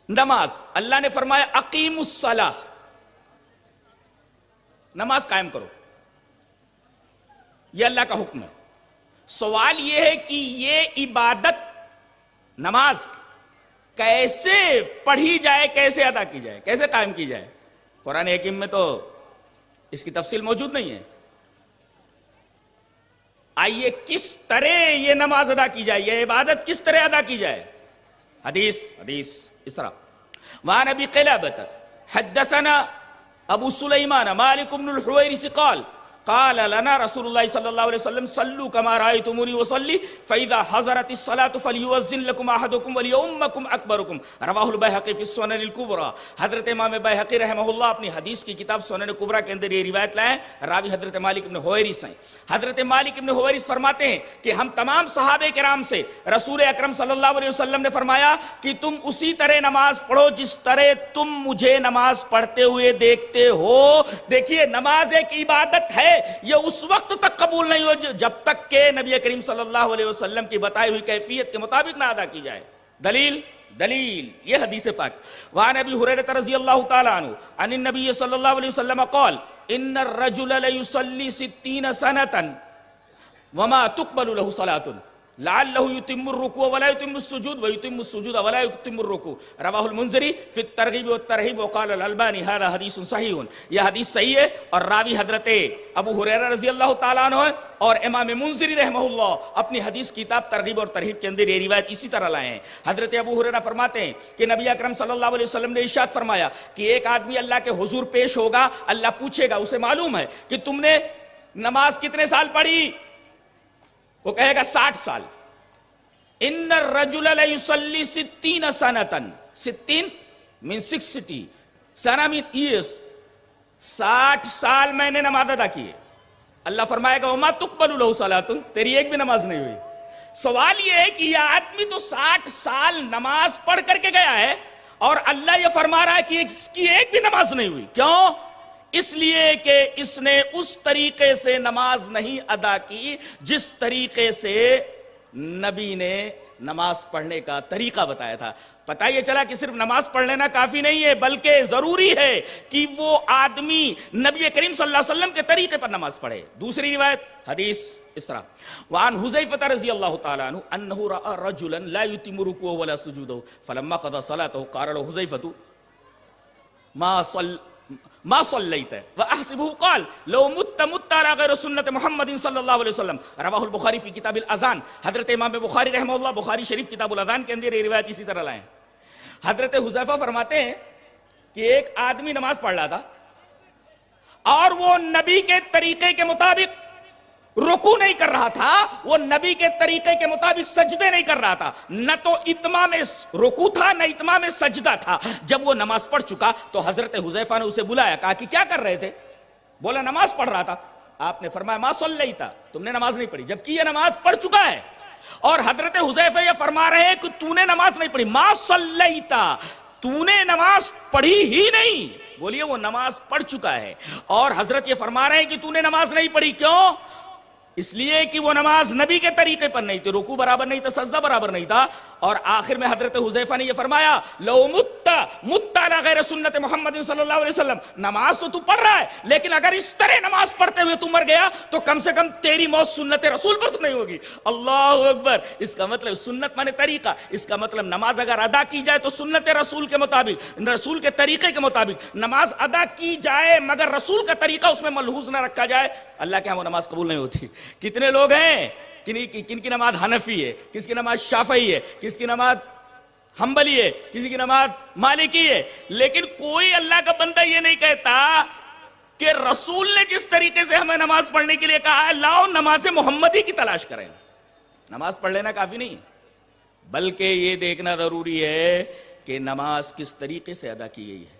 نماز اللہ نے فرمایا اقیم الصلاۃ، نماز قائم کرو، یہ اللہ کا حکم ہے۔ سوال یہ ہے کہ یہ عبادت نماز کیسے پڑھی جائے، کیسے ادا کی جائے، کیسے قائم کی جائے؟ قرآن حکیم میں تو اس کی تفصیل موجود نہیں ہے۔ آئیے کس طرح یہ نماز ادا کی جائے، یہ عبادت کس طرح ادا کی جائے؟ حدیث اس طرح وعن ابی قلابۃ حدثنا ابو سلیمان مالک بن الحویرث قال لنا رسول اللہ صلی اللہ علیہ وسلم صلوا كما رأيتموني اصلي فاذا حضرت الصلاة فليؤذن لكم احدكم وليؤمكم اکبركم رواہ البیہقی فی السنن الکبریٰ۔ حضرت امام بیہقی رحمہ اللہ اپنی حدیث کی کتاب سنن کبریٰ کے اندر یہ روایت لائے ہیں، راوی حضرت مالک بن حویرث ہیں۔ حضرت مالک بن حویرث فرماتے ہیں کہ ہم تمام صحابہ کرام سے رسول اکرم صلی اللہ علیہ وسلم نے فرمایا کہ تم اسی طرح نماز پڑھو جس طرح تم مجھے نماز پڑھتے ہوئے دیکھتے ہو۔ دیکھیے نماز ایک عبادت ہے، یہ اس وقت تک قبول نہیں ہو جب تک کہ نبی کریم صلی اللہ علیہ وسلم کی بتائی ہوئی کیفیت کے مطابق نہ ادا کی جائے۔ دلیل یہ حدیث پاک وعن ابی ہریرہ رضی اللہ تعالی عنہ عن النبی صلی اللہ علیہ وسلم قال ان الرجل لیصلی 60 سنة وما تقبل له صلاة لعلہ یتم الرکوع ولا یتم السجود ویتم السجود ولا یتم الرکوع رواہ المنذری فی الترغیب والترہیب وقال الالبانی ھذا حدیث صحیح۔ یہ حدیث صحیح ہے اور راوی حضرت ابو ہریرہ رضی اللہ تعالیٰ عنہ اور امام منذری رحمہ اللہ اپنی حدیث کتاب ترغیب اور ترہیب کے اندر یہ روایت اسی طرح لائے ہیں۔ حضرت ابو ہریرہ فرماتے ہیں کہ نبی اکرم صلی اللہ علیہ وسلم نے ارشاد فرمایا کہ ایک آدمی اللہ کے حضور پیش ہوگا، اللہ پوچھے گا، اسے معلوم ہے کہ تم نے نماز کتنے سال پڑھی؟ وہ کہے گا 60 سال۔ ان الرجل لیصلی 60 سنة 60 من 60 سنہ من ایئرس، 60 سال میں نے نماز ادا کی ہے۔ اللہ فرمائے گا وما تقبل له صلاۃ، تیری ایک بھی نماز نہیں ہوئی۔ سوال یہ ہے کہ یہ آدمی تو 60 سال نماز پڑھ کر کے گیا ہے اور اللہ یہ فرما رہا ہے کہ اس کی ایک بھی نماز نہیں ہوئی۔ کیوں؟ اس لیے کہ اس نے اس طریقے سے نماز نہیں ادا کی جس طریقے سے نبی نے نماز پڑھنے کا طریقہ بتایا تھا۔ پتہ یہ چلا کہ صرف نماز پڑھ لینا کافی نہیں ہے، بلکہ ضروری ہے کہ وہ آدمی نبی کریم صلی اللہ علیہ وسلم کے طریقے پر نماز پڑھے۔ دوسری روایت حدیث اسرا وعن حذیفہ رضی اللہ تعالی عنہ انہ رأى رجلا لا يتم رکوعه ولا سجوده فلما قضى صلاته قال له حذیفہ ما صلیت واحسبه قال لو مت على غیر سنت محمد صلی اللہ علیہ وسلم رواہ البخاری فی کتاب الاذان۔ حضرت امام بخاری رحمہ اللہ بخاری شریف کتاب الاذان کے اندر یہ روایت اسی طرح لائے ہیں۔ حضرت حذیفہ فرماتے ہیں کہ ایک آدمی نماز پڑھ رہا تھا اور وہ نبی کے طریقے کے مطابق رکوع نہیں کر رہا تھا، وہ نبی کے طریقے کے مطابق سجدے نہیں کر رہا تھا، نہ تو اتمام رکوع تھا نہ اتمام سجدہ تھا۔ جب وہ نماز پڑھ چکا تو حضرت حذیفہ نے اسے بلایا، کہا کہ کیا کر رہے تھے؟ بولا نماز پڑھ رہا تھا۔ آپ نے فرمایا ما صلیت، تم نے نماز نہیں پڑھی، جبکہ یہ نماز پڑھ چکا ہے۔ اور حضرت حذیفہ یہ فرما رہے ہیں کہ تو نے نماز نہیں پڑھی، ما صلیت، تو نے نماز پڑھی ہی نہیں۔ بولیے وہ نماز پڑھ چکا ہے اور حضرت یہ فرما رہے ہیں کہ تو نے نماز نہیں پڑھی۔ کیوں؟ اس لیے کہ وہ نماز نبی کے طریقے پر نہیں تھی، رکوع برابر نہیں تھا، سجدہ برابر نہیں تھا۔ اور آخر میں حضرت حذیفہ نے یہ فرمایا لو مت علی غیر سنت محمد صلی اللہ علیہ وسلم، نماز تو پڑھ رہا ہے لیکن اگر اس طرح نماز پڑھتے ہوئے تو مر گیا تو کم سے کم تیری موت سنت رسول پر تو نہیں ہوگی۔ اللہ اکبر۔ اس کا مطلب سنت مانے طریقہ، اس کا مطلب نماز اگر ادا کی جائے تو سنت رسول کے مطابق، رسول کے طریقے کے مطابق نماز ادا کی جائے مگر رسول کا طریقہ اس میں ملحوظ نہ رکھا جائے، اللہ کے ہاں وہ نماز قبول نہیں ہوتی۔ کتنے لوگ ہیں کن کی نماز حنفی ہے، کس کی نماز شافعی ہے، کس کی نماز حنبلی ہے، کسی کی نماز مالکی ہے، لیکن کوئی اللہ کا بندہ یہ نہیں کہتا کہ رسول نے جس طریقے سے ہمیں نماز پڑھنے کے لیے کہا ہے لاؤ نماز محمدی کی تلاش کریں۔ نماز پڑھ لینا کافی نہیں بلکہ یہ دیکھنا ضروری ہے کہ نماز کس طریقے سے ادا کی گئی ہے۔